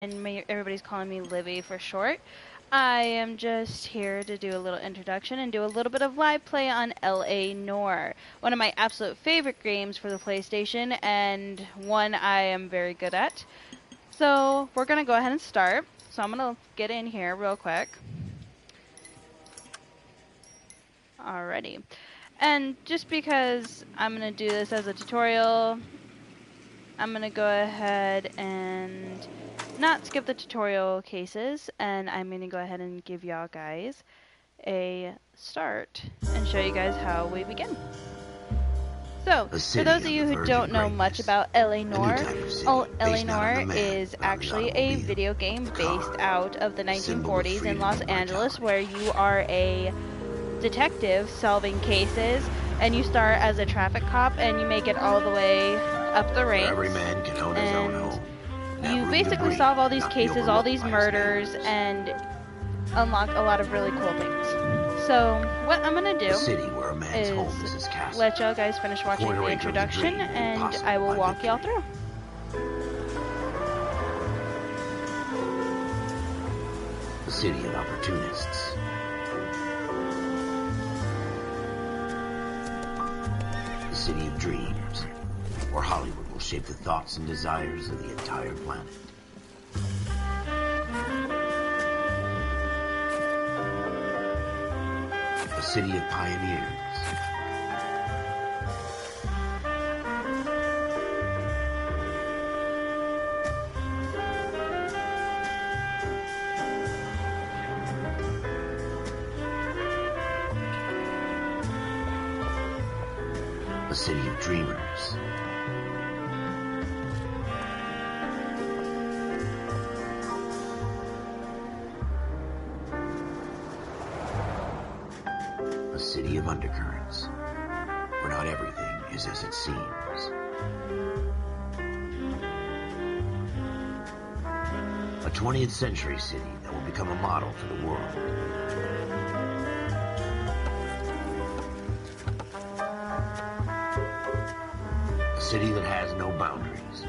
Everybody's calling me Libby for short. I am just here to do a little introduction and do a little bit of live play on L.A. Noire, one of my absolute favorite games for the PlayStation and one I am very good at. So we're going to go ahead and start. So I'm going to get in here real quick. Alrighty. And just because I'm going to do this as a tutorial, I'm going to go ahead and not skip the tutorial cases, and I'm going to go ahead and give y'all guys a start and show you guys how we begin. So, for those of you who don't know much about L.A. Noire, L.A. Noire is actually a video game based out of the 1940s in Los Angeles, where you are a detective solving cases, and you start as a traffic cop and you make it all the way up the ranks. Every man can own his own home. You basically solve all these cases, all these murders, and unlock a lot of really cool things. So what I'm going to do is let y'all guys finish watching the introduction, and I will walk y'all through. The city of opportunists. The city of dreams, where Hollywood will shape the thoughts and desires of the entire planet. The city of pioneers. The city of dreamers. A city of undercurrents, where not everything is as it seems. A 20th century city that will become a model for the world. A city that has no boundaries,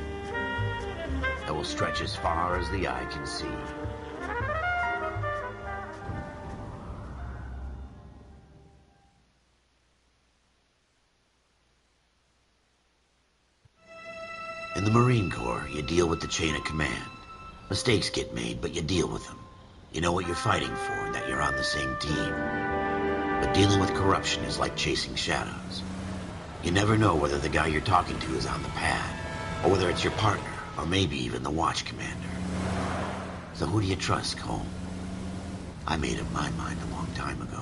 that will stretch as far as the eye can see. In the Marine Corps, you deal with the chain of command. Mistakes get made, but you deal with them. You know what you're fighting for and that you're on the same team. But dealing with corruption is like chasing shadows. You never know whether the guy you're talking to is on the pad, or whether it's your partner, or maybe even the watch commander. So who do you trust, Cole? I made up my mind a long time ago.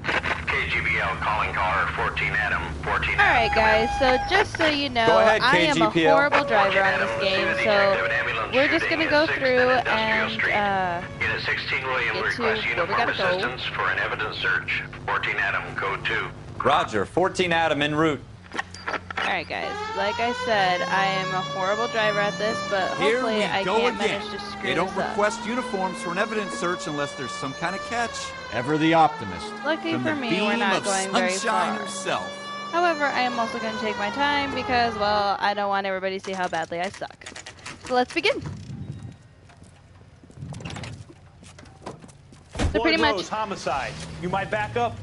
KGBL calling caller 14 Adam, 14 Adam. Alright guys, so just so you know, ahead, I am a KGPL. horrible driver on this game, so we're just going to go through and Unit 16 William get to requests where we uniform gotta go. assistance for an evidence search. 14 Adam, code 2. Roger, 14 Adam en route. Alright guys, like I said, I am a horrible driver at this, but Here hopefully we I go can't again. manage to screw They don't this up. request uniforms for an evidence search unless there's some kind of catch. Ever the optimist. Lucky From for the me, beam we're not of going very sunshine far. herself. However, I am also going to take my time because, well, I don't want everybody to see how badly I suck. So let's begin. So pretty much, Rose, homicide. You might back up?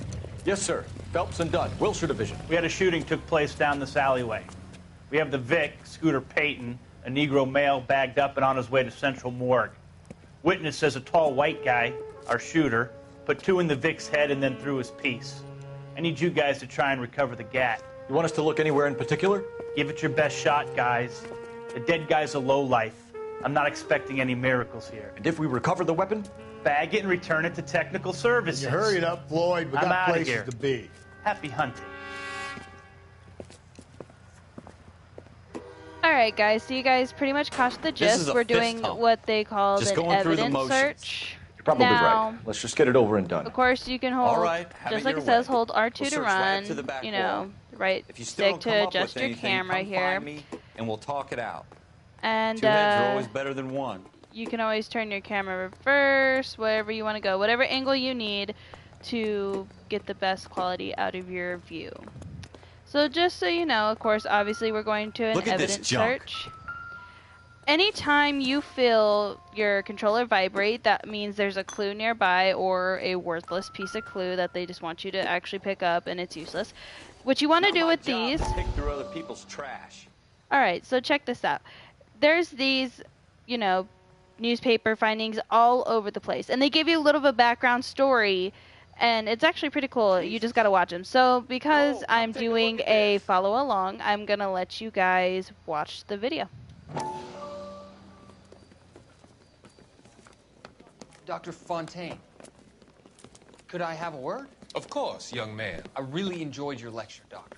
Yes, sir. Phelps and Dunn, Wilshire Division. We had a shooting took place down this alleyway. We have the Vic, Scooter Payton, a Negro male bagged up and on his way to Central Morgue. Witness says a tall white guy, our shooter, put two in the Vic's head and then threw his piece. I need you guys to try and recover the gat. You want us to look anywhere in particular? Give it your best shot, guys. The dead guy's a lowlife. I'm not expecting any miracles here. And if we recover the weapon? Bag it and return it to technical services. You hurry it up, Floyd. We I'm got outta places here. to be. Happy hunting. alright guys, so you guys pretty much caught the This is gist. a We're fist doing hump. what they call Just an going through the evidence motions. search. You're probably Now, right. Let's just get it over and done. of course, you can hold, All right, have just it like your it says, way. hold R2 We'll to search right run, up to the back you know, wall. right If you still stick don't come to up adjust with your anything, camera come here. find me and we'll talk it out. And Two heads are always better than one. you can always turn your camera reverse, wherever you want to go, whatever angle you need to get the best quality out of your view. So just so you know, of course, obviously we're going to an Look at this evidence junk. search. anytime you feel your controller vibrate, that means there's a clue nearby or a worthless piece of clue that they just want you to actually pick up and it's useless. What you want to do with these... Pick through other people's trash. Alright, so check this out. There's these, you know, newspaper findings all over the place. And they give you a little bit of background story, and it's actually pretty cool. You just gotta watch them. So because I'm doing a follow along, I'm gonna let you guys watch the video. Dr. Fontaine, could I have a word? Of course, young man. I really enjoyed your lecture, Doctor.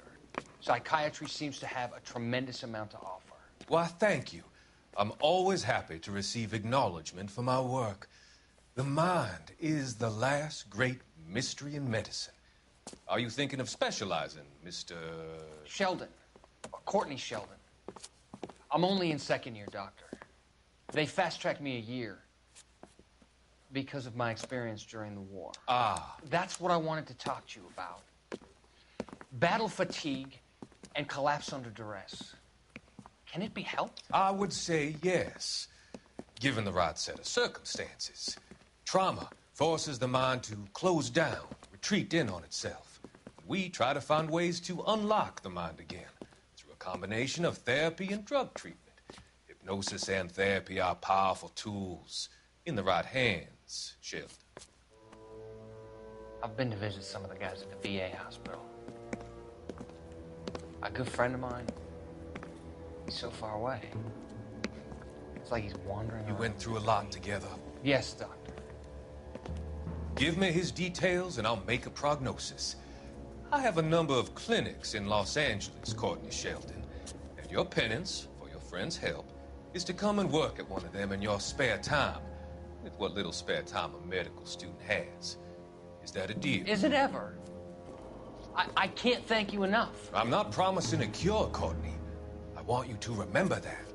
Psychiatry seems to have a tremendous amount to offer. Why, thank you. I'm always happy to receive acknowledgement for my work. The mind is the last great mystery in medicine. Are you thinking of specializing, Mr. Sheldon. Courtney Sheldon. I'm only in second year, Doctor. They fast-tracked me a year because of my experience during the war. Ah. That's what I wanted to talk to you about. Battle fatigue and collapse under duress. Can it be helped? I would say yes, given the right set of circumstances. Trauma forces the mind to close down, retreat in on itself. We try to find ways to unlock the mind again through a combination of therapy and drug treatment. Hypnosis and therapy are powerful tools in the right hands, Sheldon. I've been to visit some of the guys at the VA hospital. A good friend of mine, he's so far away. It's like he's wandering You around. went through a lot together. Yes, Doctor. Give me his details and I'll make a prognosis. I have a number of clinics in Los Angeles, Courtney Sheldon. And your penance, for your friend's help, is to come and work at one of them in your spare time. With what little spare time a medical student has. Is that a deal? Is it ever? I can't thank you enough. I'm not promising a cure, Courtney. I want you to remember that.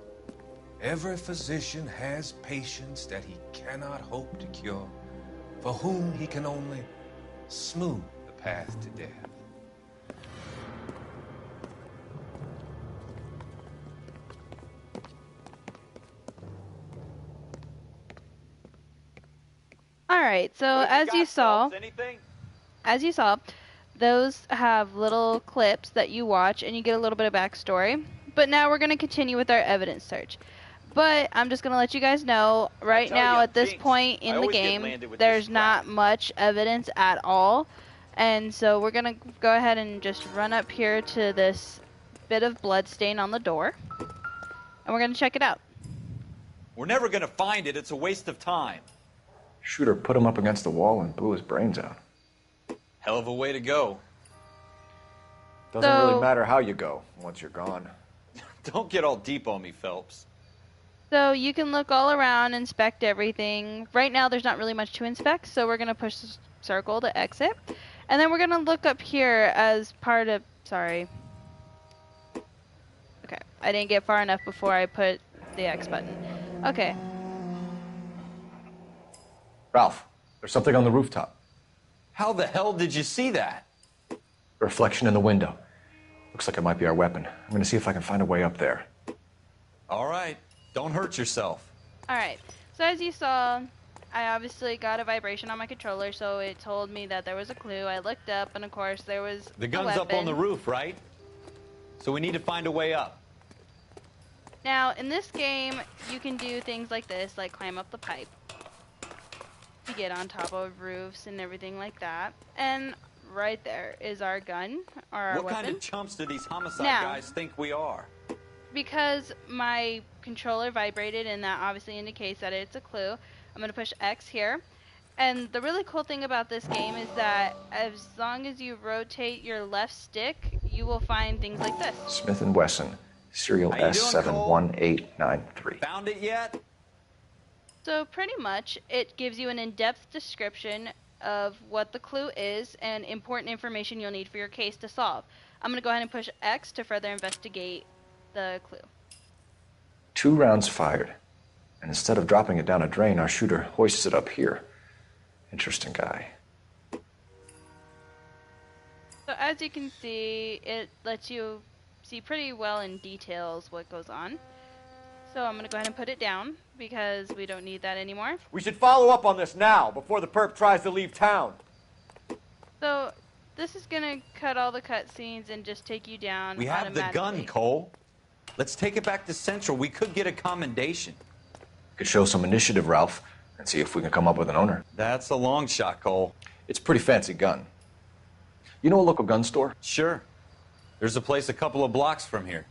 Every physician has patients that he cannot hope to cure, for whom he can only smooth the path to death. Alright, so as you saw, those have little clips that you watch and you get a little bit of backstory. But now we're going to continue with our evidence search. But I'm just going to let you guys know, right now at this point in the game, there's not much evidence at all. And so we're going to go ahead and just run up here to this bit of blood stain on the door. And we're going to check it out. We're never going to find it. It's a waste of time. Shooter put him up against the wall and blew his brains out. Hell of a way to go. Doesn't really matter how you go once you're gone. Don't get all deep on me, Phelps. So you can look all around, inspect everything. Right now there's not really much to inspect, so we're going to push circle to exit. And then we're going to look up here as part of... Sorry. Okay, I didn't get far enough before I put the X button. Okay. Ralph, there's something on the rooftop. How the hell did you see that? A reflection in the window. Looks like it might be our weapon. I'm going to see if I can find a way up there. All right. Don't hurt yourself. Alright, so as you saw, I obviously got a vibration on my controller, so it told me that there was a clue. I looked up, and of course there was The gun's up on the roof, right? So we need to find a way up. Now, in this game, you can do things like this, like climb up the pipe. To get on top of roofs and everything like that. And right there is our gun, or our What weapon. kind of chumps do these homicide Now, guys think we are? Because my controller vibrated, and that obviously indicates that it's a clue, I'm going to push X here. And the really cool thing about this game is that as long as you rotate your left stick, you will find things like this. Smith & Wesson, serial How you doing, S71893. Found it yet? So pretty much, it gives you an in-depth description of what the clue is and important information you'll need for your case to solve. I'm going to go ahead and push X to further investigate the clue. 2 rounds fired. And instead of dropping it down a drain, our shooter hoists it up here. Interesting guy. So as you can see, it lets you see pretty well in details what goes on. So I'm going to go ahead and put it down because we don't need that anymore. We should follow up on this now, before the perp tries to leave town. So this is going to cut all the cutscenes and just take you down We have the gun, Cole. Let's take it back to Central. We could get a commendation. Could show some initiative, Ralph, and see if we can come up with an owner. That's a long shot, Cole. It's a pretty fancy gun. You know a local gun store? Sure. There's a place a couple of blocks from here.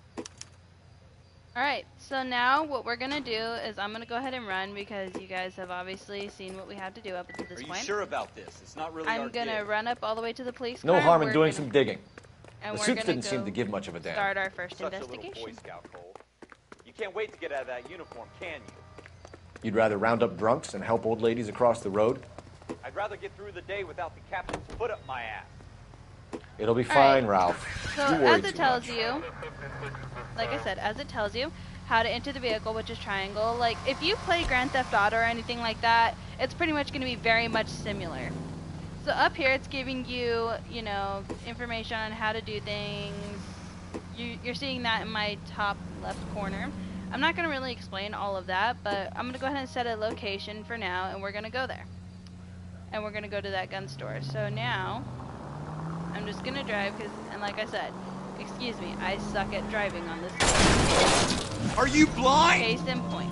Alright, so now what we're going to do is I'm going to go ahead and run because you guys have obviously seen what we had to do up to this point. Are you sure about this? It's not really I'm going to run up all the way to the police No car. harm in doing some digging. And The we're suits gonna didn't seem to give much of a damn. Start our first Such a little investigation. Boy Scout, Cole. You can't wait to get out of that uniform, can you? You'd rather round up drunks and help old ladies across the road? I'd rather get through the day without the captain's foot up my ass. It'll be All fine, right. Ralph. So You worry as it too tells much. you, like I said, as it tells you how to enter the vehicle, which is triangle. Like if you play Grand Theft Auto or anything like that, it's pretty much going to be very much similar. So up here, it's giving you, you know, information on how to do things. You're seeing that in my top left corner. I'm not going to really explain all of that, but I'm going to go ahead and set a location for now, and we're going to go there. And we're going to go to that gun store. So now, I'm just going to drive, and like I said, excuse me, I suck at driving on this. Are you blind? Case in point.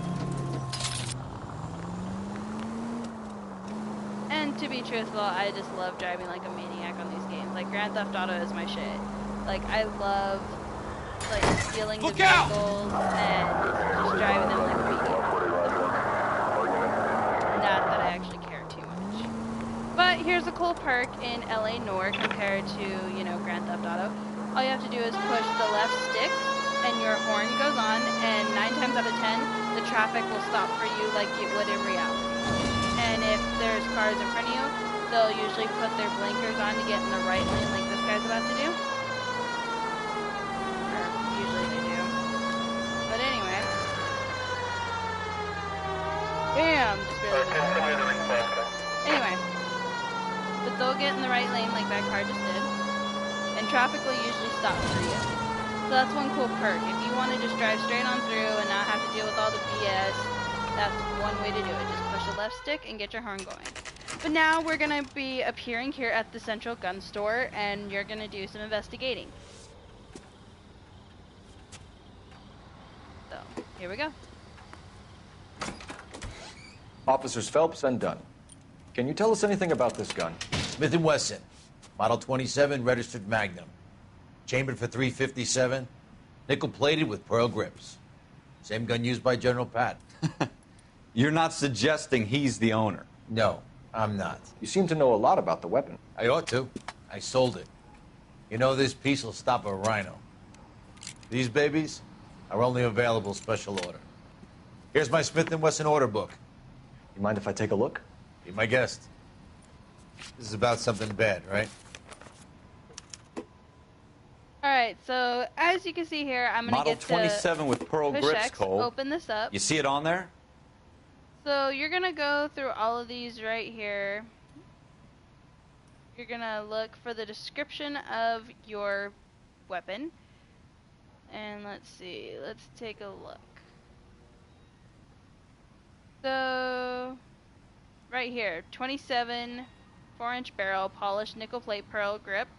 And to be truthful, I just love driving like a maniac on these games. Like Grand Theft Auto is my shit. Like I love like stealing the vehicles and just driving them like a maniac. Not that I actually care too much. But here's a cool perk in LA Noire compared to, you know, Grand Theft Auto. All you have to do is push the left stick and your horn goes on, and 9 times out of 10 the traffic will stop for you like it would in reality. And if there's cars in front of you, they'll usually put their blinkers on to get in the right lane like this guy's about to do. Or usually they do. But anyway. Bam! Just barely missed that. Anyway. But they'll get in the right lane like that car just did. And traffic will usually stop for you. So that's one cool perk. If you want to just drive straight on through and not have to deal with all the BS, that's one way to do it. Just push the left stick and get your horn going. But now we're going to be appearing here at the Central Gun Store, and you're going to do some investigating. So, here we go. Officers Phelps and Dunn. Can you tell us anything about this gun? Smith & Wesson, Model 27, registered Magnum. Chambered for .357, nickel-plated with pearl grips. Same gun used by General Patton. You're not suggesting he's the owner? No, I'm not. You seem to know a lot about the weapon. I ought to. I sold it. You know, this piece will stop a rhino. These babies are only available special order. Here's my Smith & Wesson order book. You mind if I take a look? Be my guest. This is about something bad, right? Alright, so as you can see here, I'm going to get to Model 27 with pearl push grips, X, Cole. open this up. You see it on there? So you're going to go through all of these right here. You're going to look for the description of your weapon. And let's see, let's take a look. So, right here, 27 4-inch barrel, polished nickel plate pearl grip,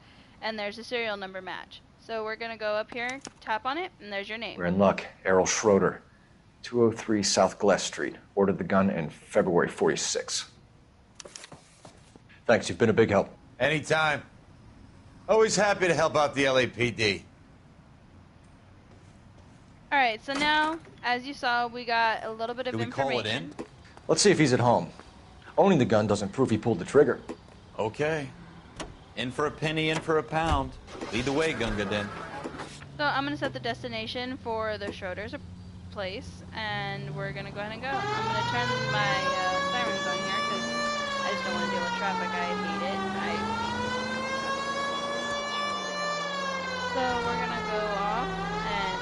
and there's a serial number match. So we're going to go up here, tap on it, and there's your name. We're in luck. Errol Schroeder, 203 South Glass Street. Ordered the gun in February '46. Thanks, you've been a big help. Anytime. Always happy to help out the LAPD. Alright, so now, as you saw, we got a little bit of Do we information. call it in? Let's see if he's at home. Owning the gun doesn't prove he pulled the trigger. Okay. In for a penny, in for a pound. Lead the way, Gunga Din. So I'm going to set the destination for the Schroeder's place, and we're going to go ahead and go. I'm going to turn my sirens on here, because I just don't want to deal with traffic. I hate it. So we're going to go off, and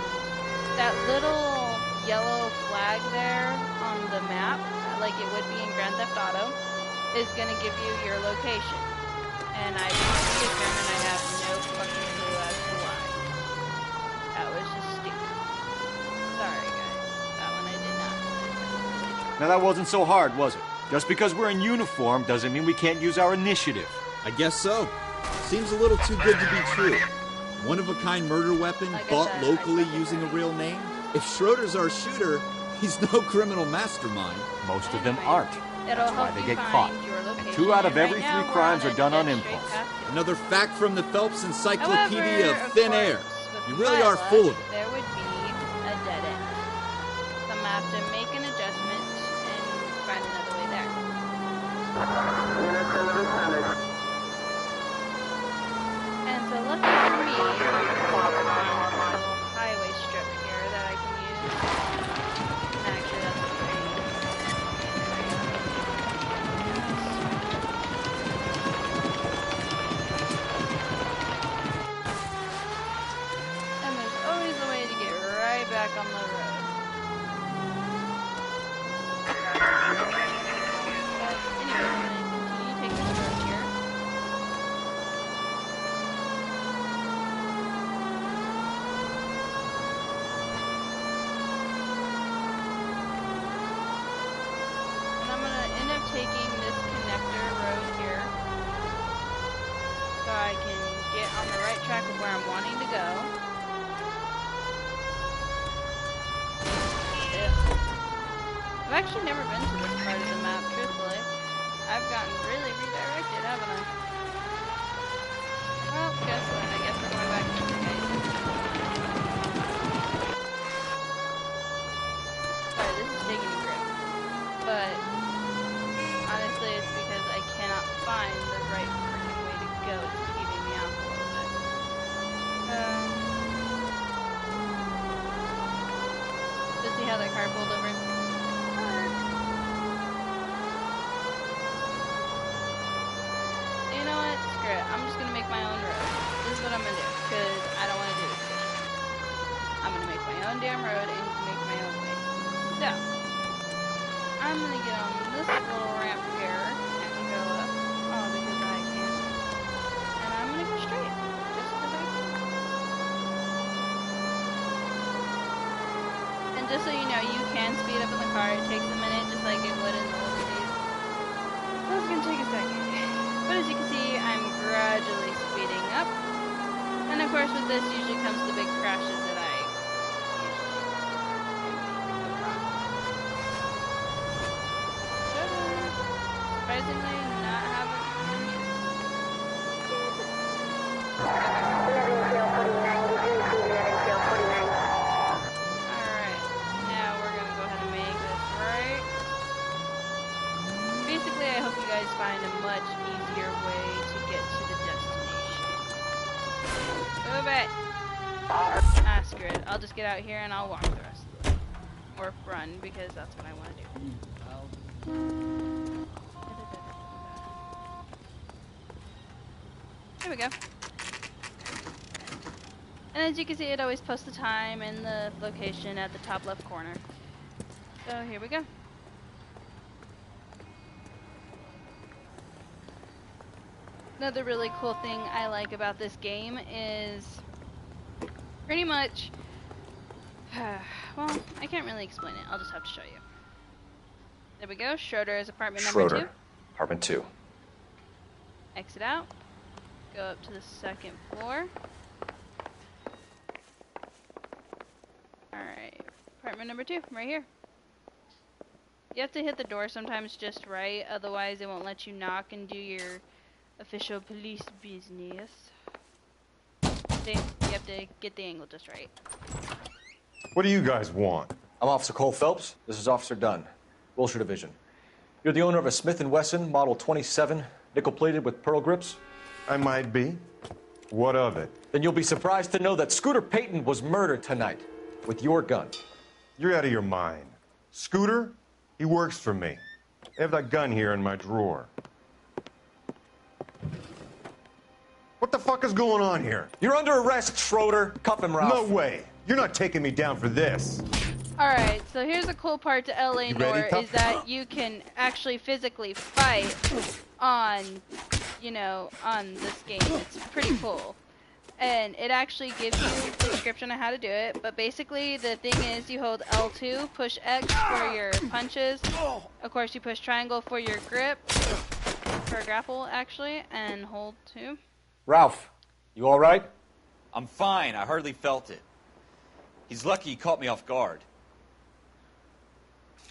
that little yellow flag there on the map, like it would be in Grand Theft Auto, is going to give you your location. And I see a turn and I have no fucking clue as to why. That was just stupid. Sorry guys. That one Now that wasn't so hard, was it? Just because we're in uniform doesn't mean we can't use our initiative. I guess so. Seems a little too good to be true. One-of-a-kind murder weapon bought locally using a real name? If Schroeder's our shooter, he's no criminal mastermind. Most of them aren't. It'll That's why help they you get find caught. your location. And 2 out of every 3 Right now, crimes we're are done on a dead straight impulse. path to it. Another fact from the Phelps Encyclopedia However, of Thin course, Air. with You really my are luck, full of it. There would be a dead end. So I'm gonna have to make an adjustment and find another way there. And so lucky for me, there's a little highway strip here that I can use. Actually, that's a train. And there's always a way to get right back on the road. But anyway, I'm going to continue taking this road here. And I'm going to end up taking this connector road here so I can get on the right track of where I'm wanting to go. I've actually never been to this part of the map, truthfully. I've gotten really redirected, haven't I? Well, guess what? I guess we're going back to the gate. Sorry, this is taking a grip. But, honestly, it's because I cannot find the right freaking way to go. It's keeping me off a little bit. Just see how that car pulled over? You know what? Screw it. I'm just gonna make my own road. This is what I'm gonna do, because I don't want to do this shit. I'm gonna make my own damn road and make my own way. So, I'm gonna get on this little ramp here and go up. Oh, because I can. And I'm gonna go straight, just because I can. And just so you know, you can speed up in the car. It takes a minute, just like it would in the olden days. So it's gonna take a second. But as you can see, I'm gradually speeding up. And of course with this usually comes the big crashes that I usually make a problem. Surprisingly, not having yet. Alright, now we're gonna go ahead and make this right. Basically, I hope you guys find a much easier way to get to the destination. Move it! Ah, screw it. I'll just get out here and I'll walk the rest of the way. Or run, because that's what I want to do. There we go. And as you can see, it always posts the time and the location at the top left corner. So here we go. Another really cool thing I like about this game is pretty much, well, I can't really explain it. I'll just have to show you. There we go. Schroeder's apartment number 2. Apartment 2. Exit out. Go up to the 2nd floor. Alright. Apartment number 2, right here. You have to hit the door sometimes just right, otherwise it won't let you knock and do your official police business. See? You have to get the angle just right. What do you guys want? I'm Officer Cole Phelps. This is Officer Dunn, Wilshire Division. You're the owner of a Smith & Wesson Model 27, nickel-plated with pearl grips? I might be. What of it? Then you'll be surprised to know that Scooter Payton was murdered tonight with your gun. You're out of your mind. Scooter? He works for me. I have that gun here in my drawer. What the fuck is going on here? You're under arrest, Schroeder. Cuff him, Ralph. No way. You're not taking me down for this. Alright, so here's the cool part to LA Noire tough? is that you can actually physically fight on, you know, on this game. It's pretty cool. and it actually gives you a description of how to do it. But basically, the thing is, you hold L2, push X for your punches. Of course, you push triangle for your grip, for grapple actually, and hold 2. Ralph, you all right? I'm fine. I hardly felt it. He's lucky he caught me off guard.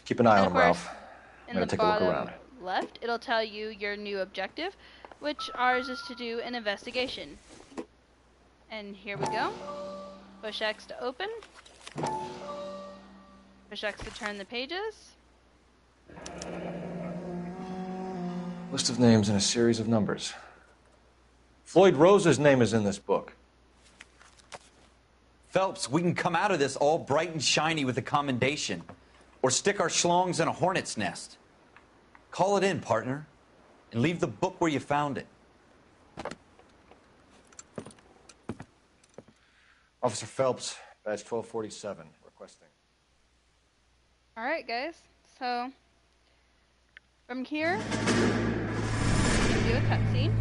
Keep an eye on him, course, Ralph. I'm in gonna the take a look bottom around. left, it'll tell you your new objective, which ours is to do an investigation. And here we go. Push X to open. Push X to turn the pages. List of names and a series of numbers. Floyd Rose's name is in this book. Phelps, we can come out of this all bright and shiny with a commendation. Or stick our schlongs in a hornet's nest. Call it in, partner. And leave the book where you found it. Officer Phelps, badge 1247, requesting. Alright guys, so from here, we can do a cutscene.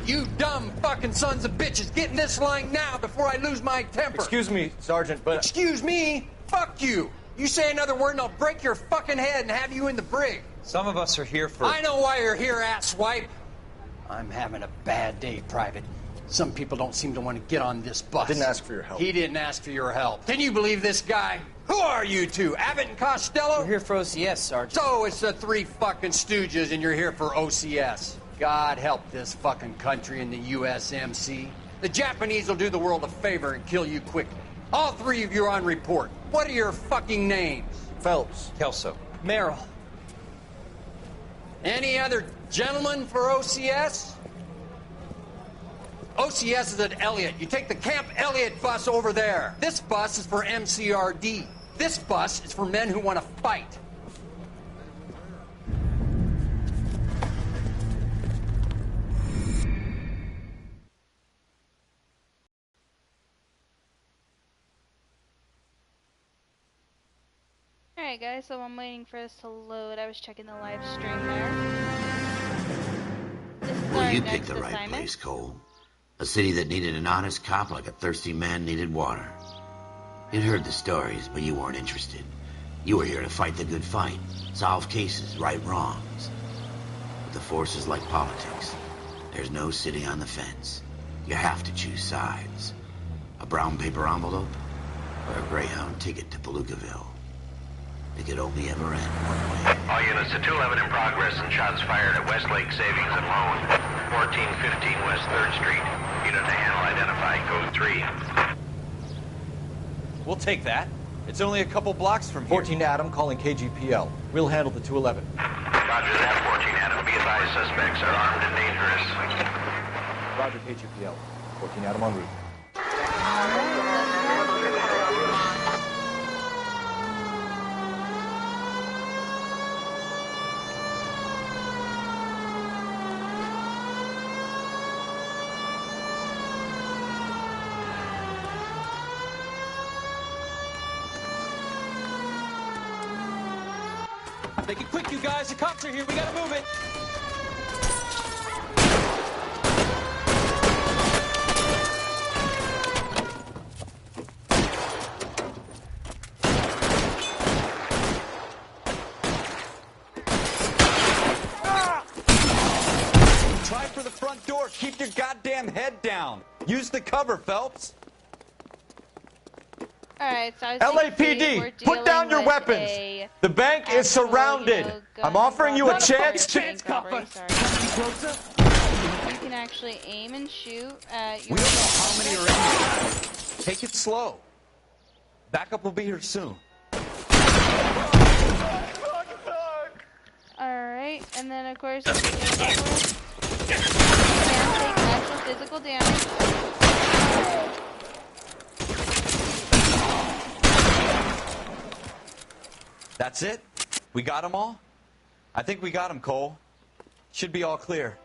You dumb fucking sons of bitches, get in this line now before I lose my temper. Excuse me, Sergeant, but... Excuse me? Fuck you. You say another word and I'll break your fucking head and have you in the brig. Some of us are here for... I know why you're here, asswipe. I'm having a bad day, Private. Some people don't seem to want to get on this bus. Didn't ask for your help. He didn't ask for your help. Can you believe this guy? Who are you two? Abbott and Costello? We're here for OCS, Sergeant. So it's the three fucking stooges and you're here for OCS. God help this fucking country and the USMC. The Japanese will do the world a favor and kill you quickly. All three of you are on report. What are your fucking names? Phelps. Kelso. Merrill. Any other gentlemen for OCS? OCS is at Elliott. You take the Camp Elliott bus over there. This bus is for MCRD. This bus is for men who want to fight. Alright guys, so I'm waiting for this to load. I was checking the live stream there. This is Well, our you next picked the right assignment. place, Cole. A city that needed an honest cop like a thirsty man needed water. You'd heard the stories, but you weren't interested. You were here to fight the good fight, solve cases, right wrongs. But the force is like politics. There's no sitting on the fence. You have to choose sides. A brown paper envelope, or a Greyhound ticket to Palookaville. It could only ever end one way. All units to 211 in progress and shots fired at Westlake Savings and Loan, 1415 West 3rd Street. Unit to handle identified, code 3. We'll take that. It's only a couple blocks from here. 14 Adam calling KGPL. We'll handle the 211. Roger that, 14 Adam. Be advised, suspects are armed and dangerous. Roger KGPL. 14 Adam en route. Make it quick, you guys. The cops are here. We gotta move it. Try for the front door. Keep your goddamn head down. Use the cover, Phelps. Alright, so as you can see, we're LAPD, put down your dealing with weapons. a The bank is actual, surrounded. gun I'm offering you a robbery. chance to... Bank robbery, sorry. You can actually aim and shoot at your... We don't know how many are in here. Take it slow. Backup will be here soon. Alright, and then of course, you can take actual physical damage. That's it? We got them all? I think we got them, Cole. Should be all clear.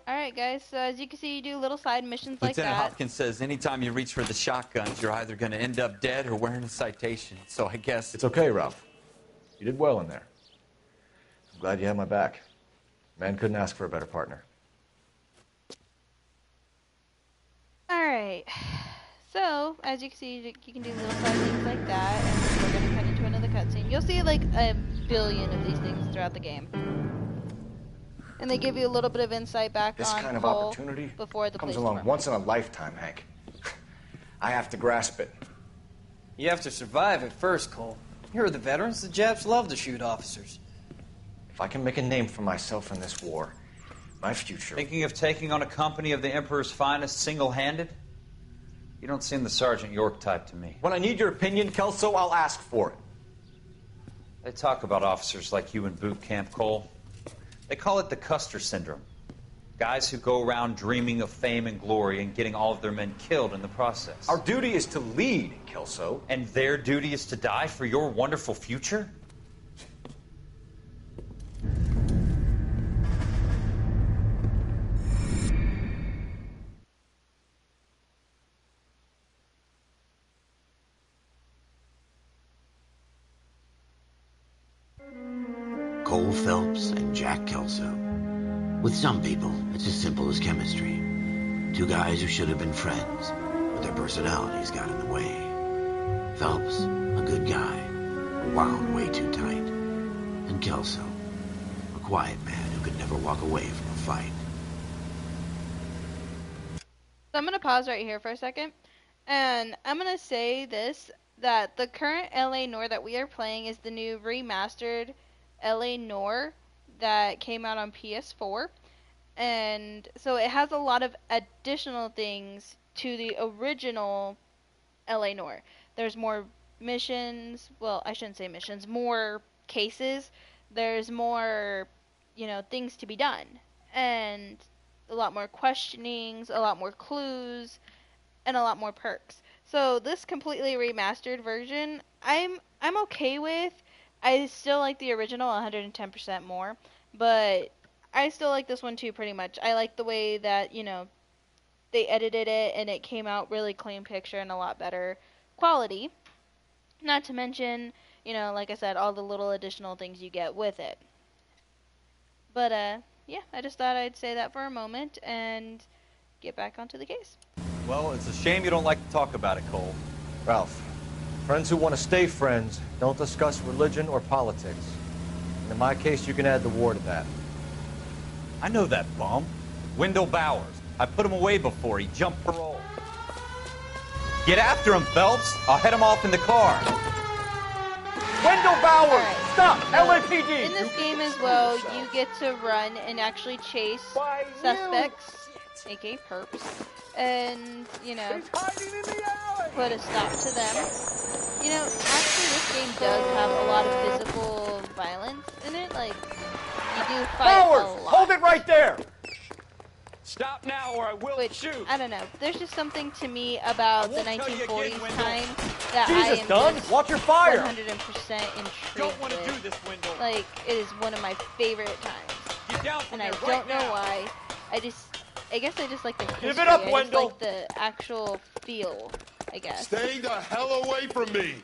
Alright guys, so as you can see, you do little side missions like Lieutenant that. Hopkins says anytime you reach for the shotguns, you're either going to end up dead or wearing a citation. So I guess... It's okay, Ralph. You did well in there. I'm glad you had my back. Man couldn't ask for a better partner. Alright, so as you can see, you can do little side things like that, and we're going to cut into another cutscene. You'll see like a billion of these things throughout the game. And they give you a little bit of insight back This on kind of Cole opportunity before the comes police along department. once in a lifetime, Hank. I have to grasp it. You have to survive at first, Cole. Here are the veterans. The Japs love to shoot officers. If I can make a name for myself in this war, my future... Thinking of taking on a company of the Emperor's finest single-handed? You don't seem the Sergeant York type to me. When I need your opinion, Kelso, I'll ask for it. They talk about officers like you in boot camp, Cole. They call it the Custer Syndrome. Guys who go around dreaming of fame and glory and getting all of their men killed in the process. Our duty is to lead, Kelso. And their duty is to die for your wonderful future? Cole Phelps and Jack Kelso. With some people, it's as simple as chemistry. Two guys who should have been friends, but their personalities got in the way. Phelps, a good guy, wound way too tight. And Kelso, a quiet man who could never walk away from a fight. So I'm going to pause right here for a second. And I'm going to say this, that the current LA Noire that we are playing is the new remastered LA Noire that came out on PS4. And so it has a lot of additional things to the original LA Noire. There's more missions, well, I shouldn't say missions, more cases. There's more, things to be done. And a lot more questionings, a lot more clues, and a lot more perks. So this completely remastered version, I'm okay with. I still like the original 110% more, but I still like this one too pretty much. I like the way that, they edited it and it came out really clean picture and a lot better quality. Not to mention, like I said, all the little additional things you get with it. But, yeah, I just thought I'd say that for a moment and get back onto the case. Well, it's a shame you don't like to talk about it, Cole. Ralph, friends who want to stay friends don't discuss religion or politics. And in my case, you can add the war to that. I know that bum. Wendell Bowers. I put him away before. He jumped parole. Get after him, Phelps. I'll head him off in the car. Wendell Bowers! Right. Stop! So, LAPD! in this game as well, you get to run and actually chase suspects, aka perps, and, put a stop to them. Actually this game does have a lot of physical violence in it. Like, you do fight Bowers! a lot. Hold it right there! Stop now or I will shoot. I don't know. There's just something to me about the 1940s time that Jesus, I am Dunn, just watch your fire! 100% intrigued Don't want to do with. this, Wendell. Like, it is one of my favorite times. Get down from And I there don't right know now. why. I guess I just like the history. Give it up, I just Wendell. like the actual feel, I guess. Stay the hell away from me!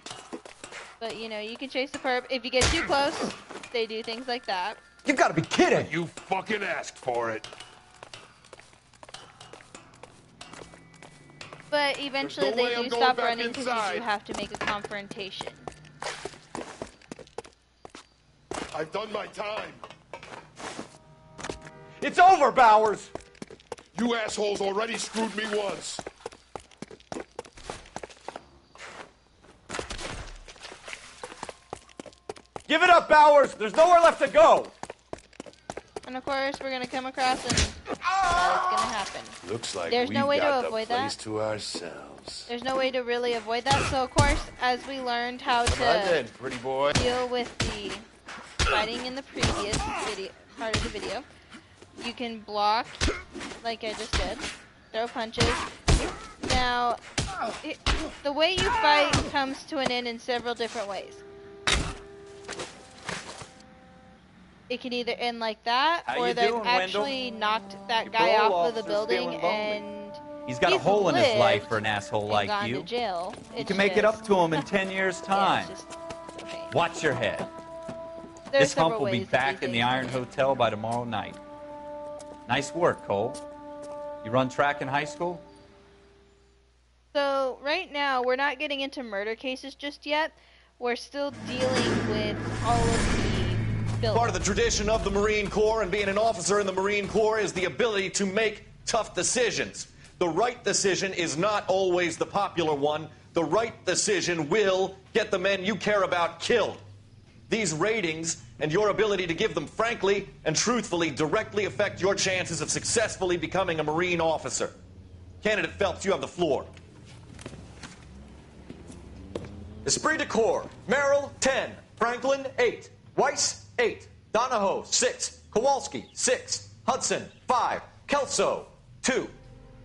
But, you can chase the perp. If you get too close, they do things like that. You've got to be kidding! You fucking asked for it. But eventually There's no way they I'm do going stop back running because you inside. do have to make a confrontation. I've done my time. It's over, Bowers! You assholes already screwed me once. Give it up, Bowers! There's nowhere left to go! And of course, we're gonna come across and that is gonna happen. Looks like There's we've no way to got avoid the place that. to ourselves. There's no way to really avoid that. So of course, as we learned how Come on to then, pretty boy. deal with the fighting in the previous part of the video, You can block, like I just did. Throw punches. Now, the way you fight comes to an end in several different ways. It can either end like that, How or you they've doing, actually knocked that Your guy parole off of the officer's building, feeling lonely. and He's got a hole in his lived life for an asshole and like gone you. to jail. You It's can make it up just- to him in 10 years' time. Yeah, it's just a pain. Watch your head. There's This hump several will be ways to do back in the things. Iron Hotel by tomorrow night. Nice work, Cole. You run track in high school? So right now we're not getting into murder cases just yet. We're still dealing with all of the buildings. Part of the tradition of the Marine Corps and being an officer in the Marine Corps is the ability to make tough decisions. The right decision is not always the popular one. The right decision will get the men you care about killed. These ratings and your ability to give them frankly and truthfully directly affect your chances of successfully becoming a Marine officer. Candidate Phelps, you have the floor. Esprit de Corps, Merrill, 10. Franklin, 8. Weiss, 8. Donahoe, 6. Kowalski, 6. Hudson, 5. Kelso, 2.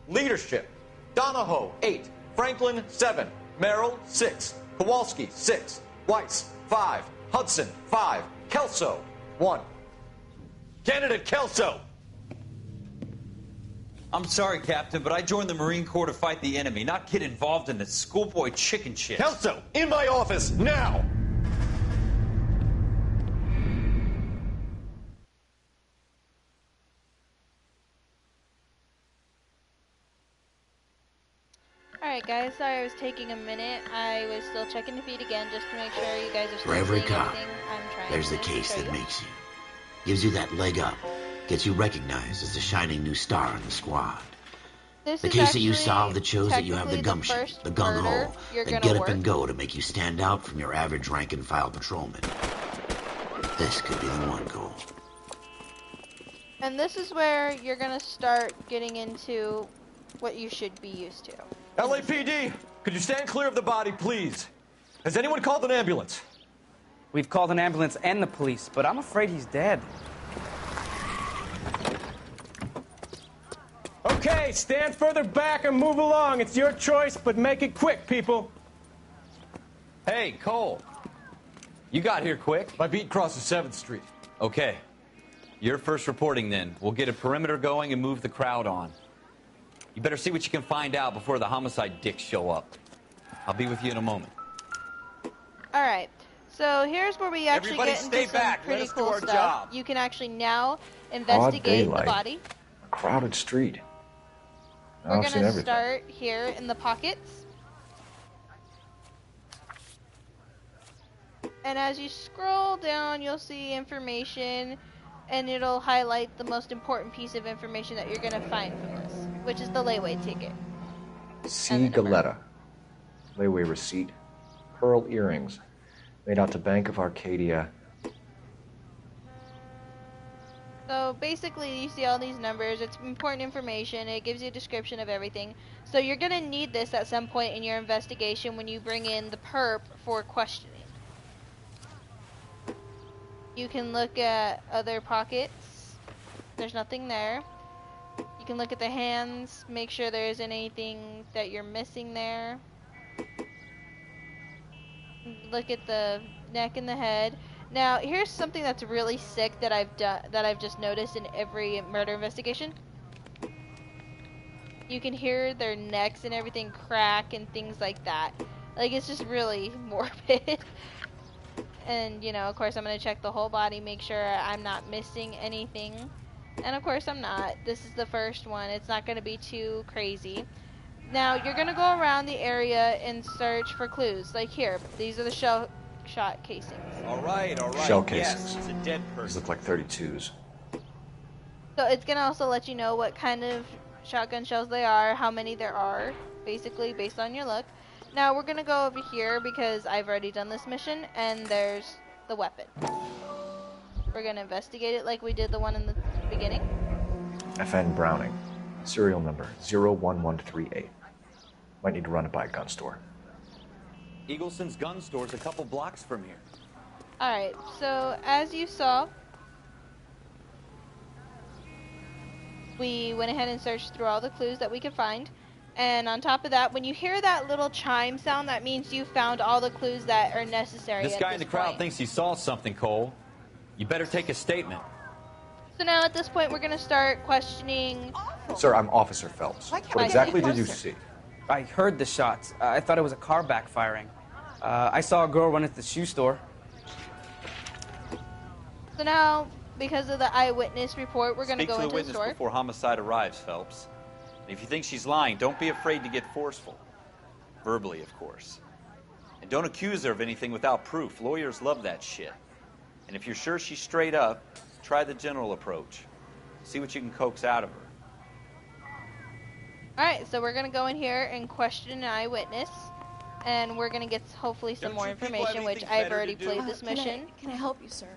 Leadership, Donahoe, 8. Franklin, 7. Merrill, 6. Kowalski, 6. Weiss, 5. Hudson, 5. Kelso, 1. Candidate Kelso. I'm sorry, Captain, but I joined the Marine Corps to fight the enemy, not get involved in this schoolboy chicken shit. Kelso, in my office, now! Alright guys, sorry I was taking a minute. I was still checking the feed again just to make sure you guys are still For every seeing cop, everything I'm trying there's to the case show that you. makes you. Gives you that leg up. Gets you recognized as the shining new star in the squad. This The is case that you actually solve that shows that you have the technically gumption, first the gung-ho, murder you're the gonna get up work. and go to make you stand out from your average rank-and-file patrolman. This could be the one, Cole. And this is where you're gonna start getting into what you should be used to. LAPD, could you stand clear of the body, please? Has anyone called an ambulance? We've called an ambulance and the police, but I'm afraid he's dead. Okay, stand further back and move along. It's your choice, but make it quick, people. Hey, Cole. You got here quick. My beat crosses 7th Street. Okay. You're first reporting then. We'll get a perimeter going and move the crowd on. You better see what you can find out before the homicide dicks show up. I'll be with you in a moment. Alright, so here's where we actually Everybody get stay into some back. Let pretty us do cool our stuff. job. You can actually now Broad investigate the daylight. body. A crowded street. We're I've seen gonna everything. start here in the pockets. And as you scroll down, you'll see information, and it'll highlight the most important piece of information that you're gonna find from this, which is the layaway ticket. C. Galetta. Layaway receipt. Pearl earrings. Made out to Bank of Arcadia. So basically, you see all these numbers. It's important information. It gives you a description of everything. So you're going to need this at some point in your investigation when you bring in the perp for questioning. You can look at other pockets. There's nothing there. You can look at the hands, make sure there isn't anything that you're missing there. Look at the neck and the head. Now, here's something that's really sick that I've just noticed in every murder investigation. You can hear their necks and everything crack and things like that. Like, it's just really morbid. And, you know, of course, I'm going to check the whole body, make sure I'm not missing anything. And, of course, I'm not. This is the first one. It's not going to be too crazy. Now, you're going to go around the area and search for clues. Like here, these are the shell shot casings. All right. Shell Yes, casings. it's a dead These person. look like 32s. So it's going to also let you know what kind of shotgun shells they are, how many there are, basically based on your look. Now we're going to go over here because I've already done this mission, and there's the weapon. We're going to investigate it like we did the one in the beginning. FN Browning. Serial number 01138. Might need to run it by a gun store. Eagleson's gun store's a couple blocks from here. Alright, so as you saw, We went ahead and searched through all the clues that we could find. And on top of that, when you hear that little chime sound, that means you found all the clues that are necessary. This guy in the crowd thinks he saw something, Cole. You better take a statement. So now at this point, we're going to start questioning... Sir, I'm Officer Phelps. What exactly did you see? I heard the shots. I thought it was a car backfiring. I saw a girl run into the shoe store. So now, because of the eyewitness report, we're going to Speak go to the into the witness store. before homicide arrives, Phelps. And if you think she's lying, don't be afraid to get forceful. Verbally, of course. And don't accuse her of anything without proof. Lawyers love that shit. And if you're sure she's straight up, try the general approach. See what you can coax out of her. Alright, so we're going to go in here and question an eyewitness. And we're going to get hopefully some more information, which I've already played this mission. Can I help you, sir?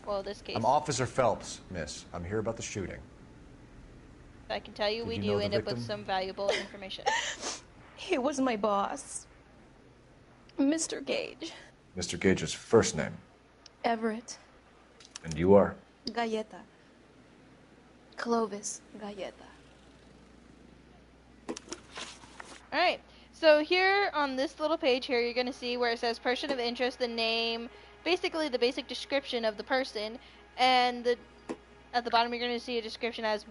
Well, this case. I'm Officer Phelps, miss. I'm here about the shooting. I can tell you Did we you do know the end up with victim? some valuable information. He was my boss. Mr. Gage. Mr. Gage's first name. Everett. And you are? Galleta. Clovis Galleta. Alright, so here on this little page here, you're going to see where it says person of interest, the name, basically the basic description of the person, and at the bottom you're going to see a description as to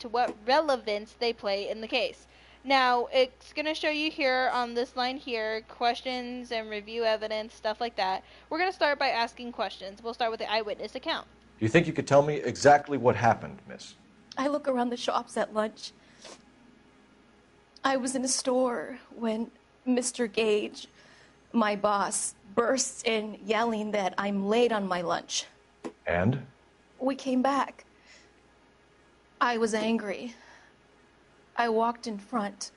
what relevance they play in the case. Now, it's going to show you here on this line here, questions and review evidence, stuff like that. We're going to start by asking questions. We'll start with the eyewitness account. Do you think you could tell me exactly what happened, miss? I look around the shops at lunch. I was in a store when Mr. Gage, my boss, bursts in yelling that I'm late on my lunch. And? We came back. I was angry. I walked in front.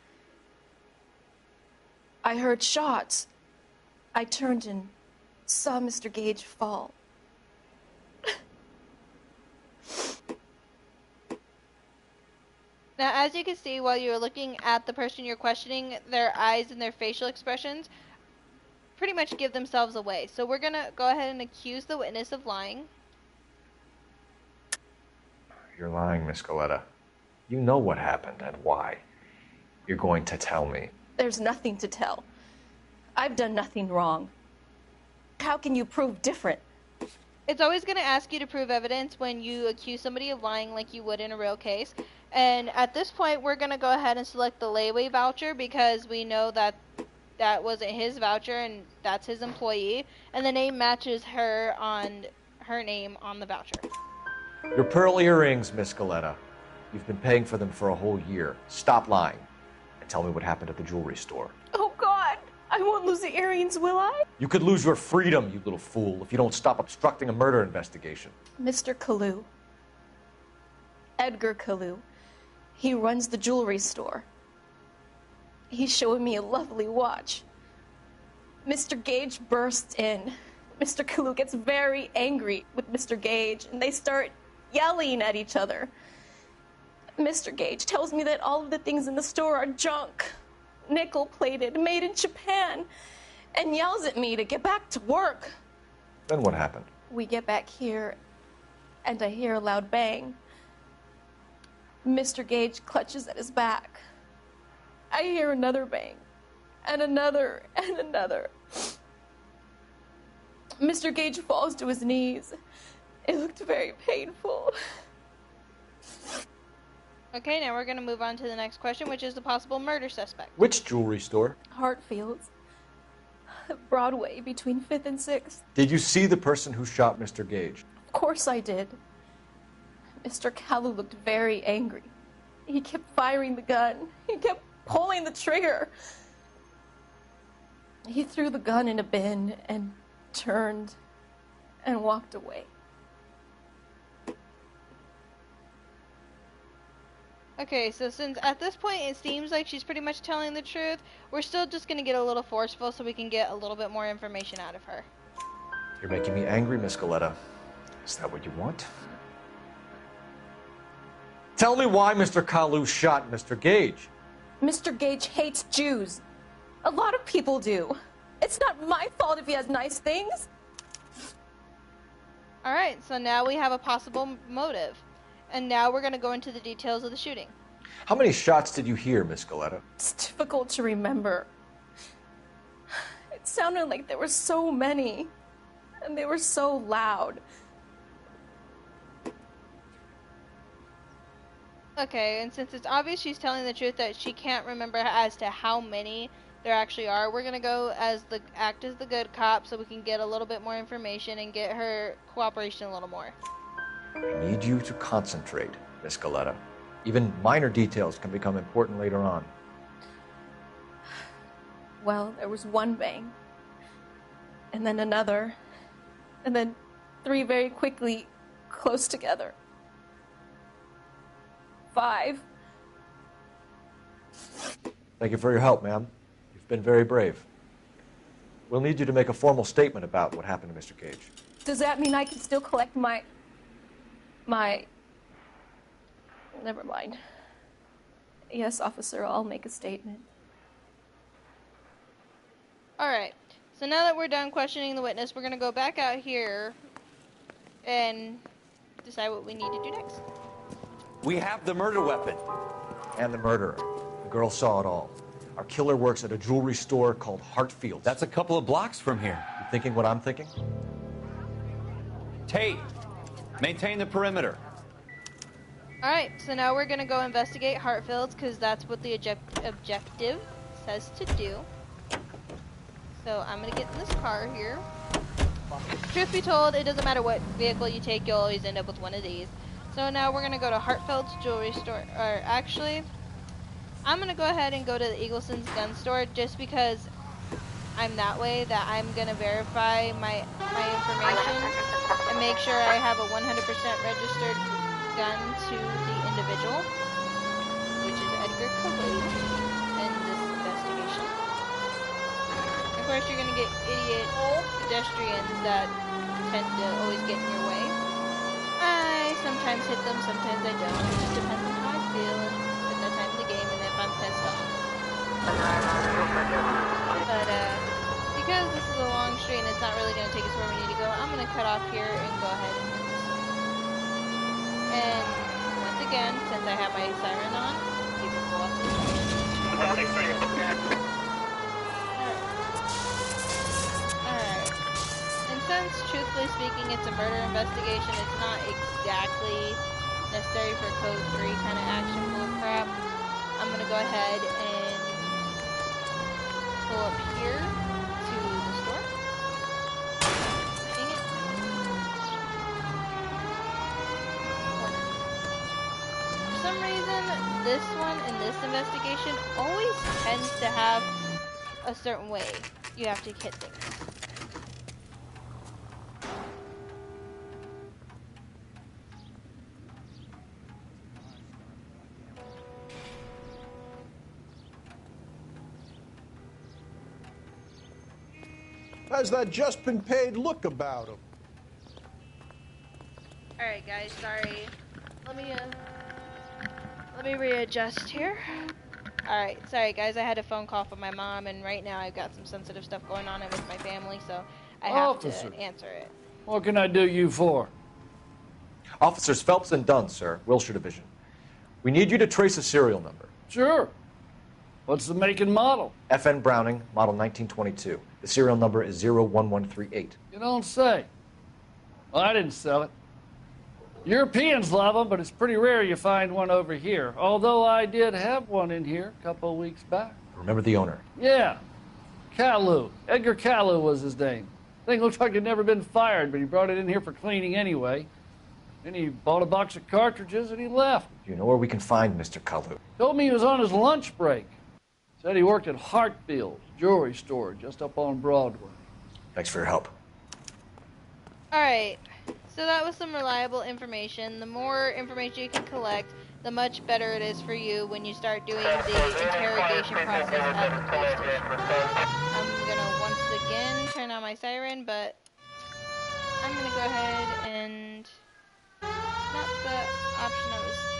I heard shots. I turned and saw Mr. Gage fall. Now, as you can see, while you're looking at the person you're questioning, their eyes and their facial expressions pretty much give themselves away. So we're going to go ahead and accuse the witness of lying. You're lying, Miss Galleta. You know what happened and why. You're going to tell me. There's nothing to tell. I've done nothing wrong. How can you prove different? It's always going to ask you to prove evidence when you accuse somebody of lying like you would in a real case. And at this point, we're going to go ahead and select the layaway voucher because we know that that wasn't his voucher and that's his employee. And the name matches her name on the voucher. Your pearl earrings, Miss Galleta. You've been paying for them for a whole year. Stop lying and tell me what happened at the jewelry store. Oh, God! I won't lose the earrings, will I? You could lose your freedom, you little fool, if you don't stop obstructing a murder investigation. Mr. Kalu. Edgar Kalu. He runs the jewelry store. He's showing me a lovely watch. Mr. Gage bursts in. Mr. Kalu gets very angry with Mr. Gage, and they start yelling at each other. Mr. Gage tells me that all of the things in the store are junk, nickel-plated, made in Japan, and yells at me to get back to work. Then what happened? We get back here, and I hear a loud bang. Mr. Gage clutches at his back. I hear another bang, and another, and another. Mr. Gage falls to his knees. It looked very painful. Okay, now we're going to move on to the next question, which is the possible murder suspect. Which jewelry store? Hartfield's. Broadway, between 5th and 6th. Did you see the person who shot Mr. Gage? Of course I did. Mr. Kalu looked very angry. He kept firing the gun. He kept pulling the trigger. He threw the gun in a bin and turned and walked away. Okay, so since at this point it seems like she's pretty much telling the truth, we're still just going to get a little forceful so we can get a little bit more information out of her. You're making me angry, Miss Galleta. Is that what you want? Tell me why Mr. Kalu shot Mr. Gage. Mr. Gage hates Jews. A lot of people do. It's not my fault if he has nice things. Alright, so now we have a possible motive. And now we're going to go into the details of the shooting. How many shots did you hear, Miss Galetta? It's difficult to remember. It sounded like there were so many, and they were so loud. Okay, and since it's obvious she's telling the truth that she can't remember as to how many there actually are, we're gonna go act as the good cop so we can get a little bit more information and get her cooperation a little more. I need you to concentrate, Miss Galetta. Even minor details can become important later on. Well, there was one bang, and then another, and then 3 very quickly, close together. 5. Thank you for your help, ma'am. You've been very brave. We'll need you to make a formal statement about what happened to Mr. Cage. Does that mean I can still collect my... Never mind. Yes, officer, I'll make a statement. Alright, so now that we're done questioning the witness, we're going to go back out here and decide what we need to do next. We have the murder weapon. And the murderer. The girl saw it all. Our killer works at a jewelry store called Hartfield. That's a couple of blocks from here. You thinking what I'm thinking? Tate, maintain the perimeter. Alright, so now we're going to go investigate Hartfield's because that's what the objective says to do. So I'm going to get in this car here. Truth be told, it doesn't matter what vehicle you take, you'll always end up with one of these. So now we're going to go to Hartfield's jewelry store. Or actually, I'm going to go ahead and go to the Eagleson's gun store just because I'm that way, that I'm going to verify my information and make sure I have a 100% registered gun to the individual, which is Edgar Kalou, in this investigation. Of course, you're going to get idiot pedestrians that tend to always get in your way. I sometimes hit them, sometimes I don't. It just depends on how I feel at that time of the game and if I'm pissed off. But, because this is a long street and it's not really going to take us where we need to go, I'm going to cut off here and go ahead and hit this. And, once again, since I have my siren on, keep it pull up to the side. Alright. And since, truthfully speaking, it's a murder investigation, it's not exactly necessary for Code 3 kind of action bullcrap, I'm going to go ahead and pull up here to the store. Dang it. For some reason, this one in this investigation always tends to have a certain way you have to hit things. Has that just-been-paid look about him? Alright guys, sorry. Let me readjust here. Alright, sorry guys, I had a phone call from my mom and right now I've got some sensitive stuff going on with my family, so I have to answer it. What can I do you for? Officers Phelps and Dunn, sir, Wilshire Division. We need you to trace a serial number. Sure. What's the make and model? FN Browning, model 1922. The serial number is 01138. You don't say. Well, I didn't sell it. Europeans love them, but it's pretty rare you find one over here. Although I did have one in here a couple of weeks back. Remember the owner? Yeah. Kalou. Edgar Kalou was his name. Thing looks like it'd never been fired, but he brought it in here for cleaning anyway. Then he bought a box of cartridges and he left. Do you know where we can find Mr. Kalou? Told me he was on his lunch break. Said he worked at Hartfield's jewelry store just up on Broadway. Thanks for your help. Alright, so that was some reliable information. The more information you can collect, the much better it is for you when you start doing the interrogation process at the police station. I'm gonna once again turn on my siren, but I'm gonna go ahead and not the option I was looking.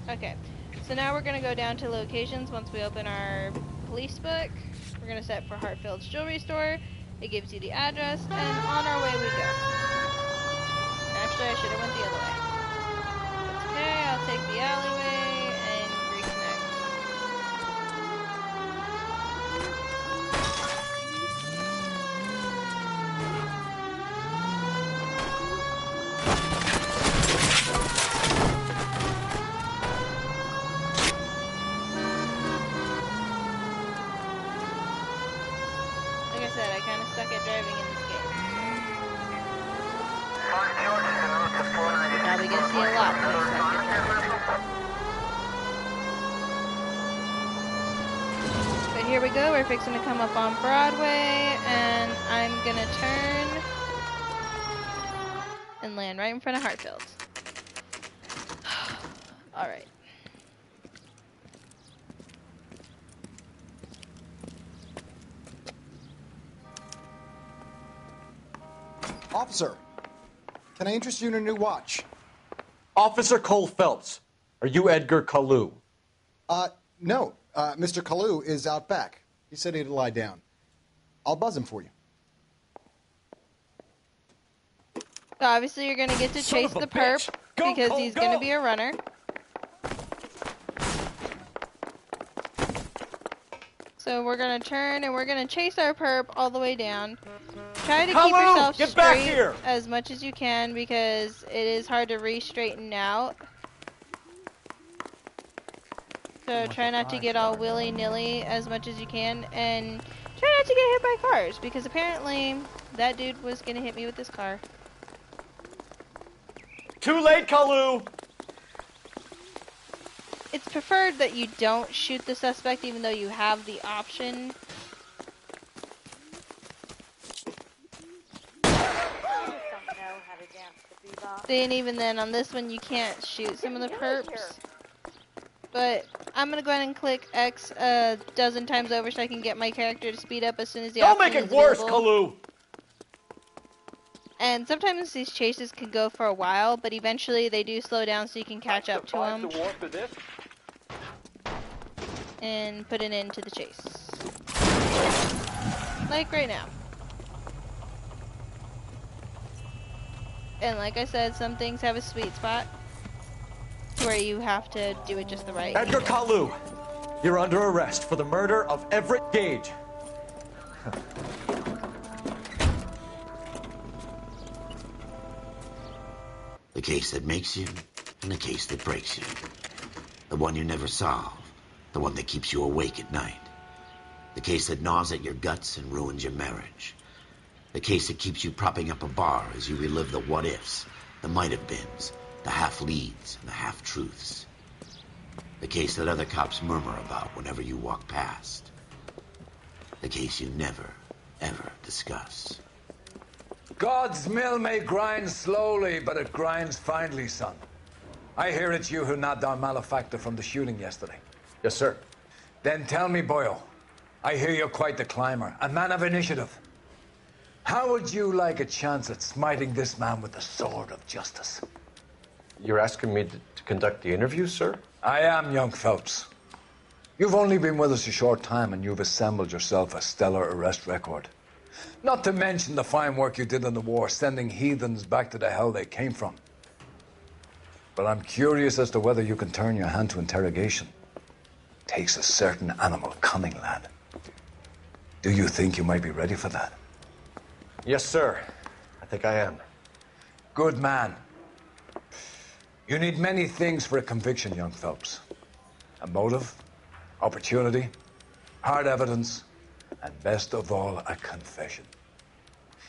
Okay, So now we're going to go down to locations once we open our police book. We're going to set for Hartfield's jewelry store. It gives you the address, and on our way we go. Actually, I should have went the other way. That's okay, I'll take the alleyway and reconnect. Like I said, I kind of suck at driving in this game. You're probably going to see a lot that I suck at driving. But here we go, we're fixing to come up on Broadway, and I'm going to turn and land right in front of Hartfield's. Alright. Officer, can I interest you in a new watch? Officer Cole Phelps, are you Edgar Kalu? No. Mr. Kalu is out back. He said he'd lie down. I'll buzz him for you. So obviously you're going to get to chase the perp because he's going to be a runner. So we're going to turn and we're going to chase our perp all the way down. Try to keep yourself straight as much as you can because it is hard to re-straighten out. So try not to get all willy-nilly as much as you can, and try not to get hit by cars because apparently that dude was going to hit me with this car. Too late, Kalu! It's preferred that you don't shoot the suspect even though you have the option. And even then, on this one, you can't shoot some of the perps. But I'm going to go ahead and click X a dozen times over so I can get my character to speed up as soon as the option is available. Don't make it worse, Kalu! And sometimes these chases can go for a while, but eventually they do slow down so you can catch up to them. And put an end to the chase. Like right now. And like I said, some things have a sweet spot where you have to do it just the right way. Edgar Kalu, you're under arrest for the murder of Everett Gage. The case that makes you, and the case that breaks you. The one you never solve, the one that keeps you awake at night. The case that gnaws at your guts and ruins your marriage. The case that keeps you propping up a bar as you relive the what-ifs, the might-have-beens, the half-leads, and the half-truths. The case that other cops murmur about whenever you walk past. The case you never, ever discuss. God's mill may grind slowly, but it grinds finely, son. I hear it's you who nabbed our malefactor from the shooting yesterday. Yes, sir. Then tell me, Boyle, I hear you're quite the climber, a man of initiative. How would you like a chance at smiting this man with the sword of justice? You're asking me to conduct the interview, sir? I am, young Phelps. You've only been with us a short time, and you've assembled yourself a stellar arrest record. Not to mention the fine work you did in the war, sending heathens back to the hell they came from. But I'm curious as to whether you can turn your hand to interrogation. Takes a certain animal cunning, lad. Do you think you might be ready for that? Yes, sir. I think I am. Good man. You need many things for a conviction, young Phelps. A motive, opportunity, hard evidence, and best of all, a confession.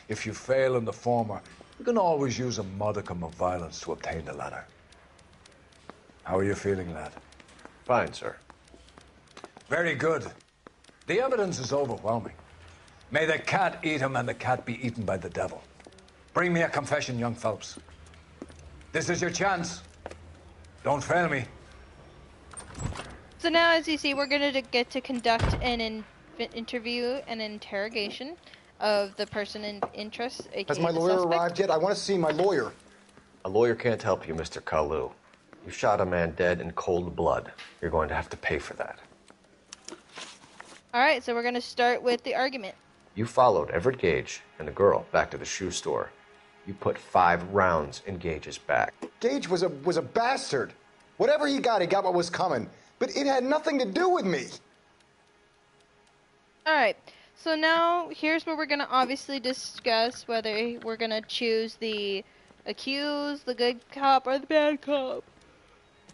If you fail in the former, you can always use a modicum of violence to obtain the latter. How are you feeling, lad? Fine, sir. Very good. The evidence is overwhelming. May the cat eat him and the cat be eaten by the devil. Bring me a confession, young Phelps. This is your chance. Don't fail me. So now, as you see, we're going to get to conduct an interview and interrogation of the person in interest, aka Has my lawyer arrived yet? I want to see my lawyer. A lawyer can't help you, Mr. Kalu. You shot a man dead in cold blood. You're going to have to pay for that. Alright, so we're going to start with the argument. You followed Everett Gage and the girl back to the shoe store. You put 5 rounds in Gage's back. Gage was a bastard. Whatever he got what was coming. But it had nothing to do with me. Alright, so now here's where we're going to obviously discuss whether we're going to choose the accused, the good cop, or the bad cop.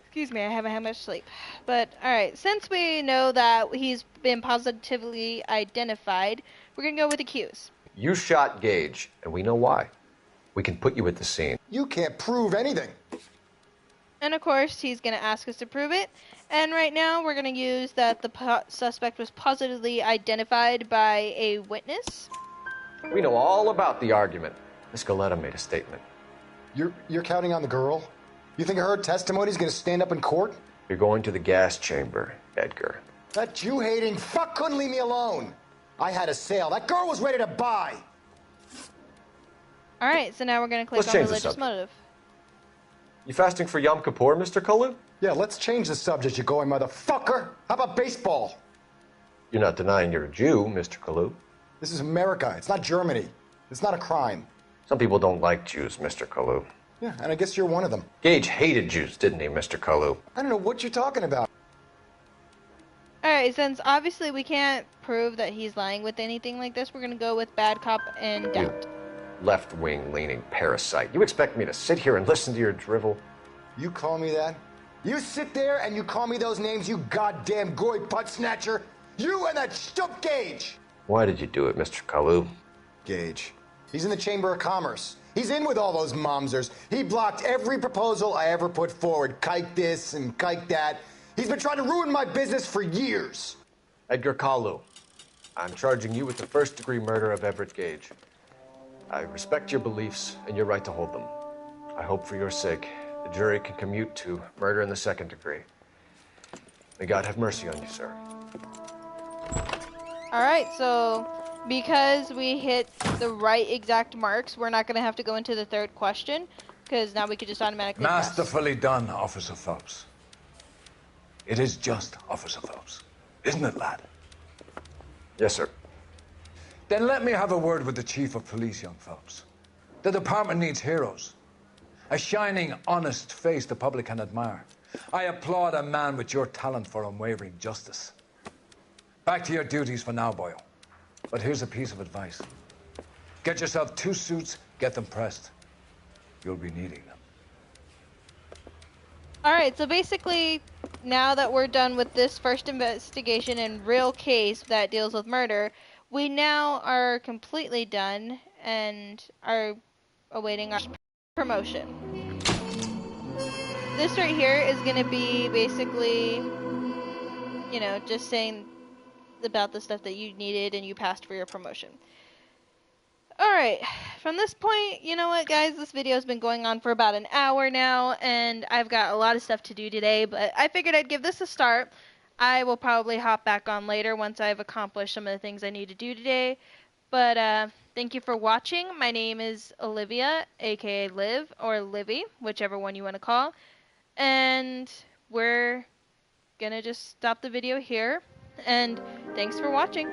Excuse me, I haven't had much sleep. But, alright, since we know that he's been positively identified, we're going to go with accused. You shot Gage, and we know why. We can put you at the scene. You can't prove anything. And of course, he's going to ask us to prove it. And right now, we're going to use that the suspect was positively identified by a witness. We know all about the argument. Miss Galetta made a statement. You're counting on the girl? You think her testimony is going to stand up in court? You're going to the gas chamber, Edgar. That Jew-hating fuck couldn't leave me alone. I had a sale. That girl was ready to buy. Alright, so now we're going to click on religious motive. You fasting for Yom Kippur, Mr. Kalu? Yeah, let's change the subject, you going motherfucker. How about baseball? You're not denying you're a Jew, Mr. Kalu. This is America. It's not Germany. It's not a crime. Some people don't like Jews, Mr. Kalu. Yeah, and I guess you're one of them. Gage hated Jews, didn't he, Mr. Kalu? I don't know what you're talking about. Alright, since obviously we can't prove that he's lying with anything like this, we're going to go with bad cop and doubt. Left-wing leaning parasite. You expect me to sit here and listen to your drivel? You call me that? You sit there and you call me those names, you goddamn goy butt snatcher? You and that stup Gage! Why did you do it, Mr. Kalu? Gage. He's in the Chamber of Commerce. He's in with all those momsers. He blocked every proposal I ever put forward. Kike this and kike that. He's been trying to ruin my business for years. Edgar Kalu, I'm charging you with the first-degree murder of Everett Gage. I respect your beliefs and your right to hold them. I hope for your sake the jury can commute to murder in the second degree. May God have mercy on you, sir. Alright, so because we hit the right exact marks, we're not going to have to go into the third question, because now we could just automatically pass. Masterfully done, Officer Phelps. It is just, Officer Phelps. Isn't it, lad? Yes, sir. Then let me have a word with the Chief of Police, young Phelps. The department needs heroes. A shining, honest face the public can admire. I applaud a man with your talent for unwavering justice. Back to your duties for now, boyo. But here's a piece of advice. Get yourself 2 suits, get them pressed. You'll be needing them. Alright, so basically, now that we're done with this first investigation and real case that deals with murder, we now are completely done and are awaiting our promotion. This right here is going to be basically, you know, just saying about the stuff that you needed and you passed for your promotion. Alright, from this point, you know what guys, this video has been going on for about an hour now, and I've got a lot of stuff to do today, but I figured I'd give this a start. I will probably hop back on later once I've accomplished some of the things I need to do today. But thank you for watching. My name is Olivia, aka Liv, or Livy, whichever one you want to call. And we're gonna just stop the video here, and thanks for watching.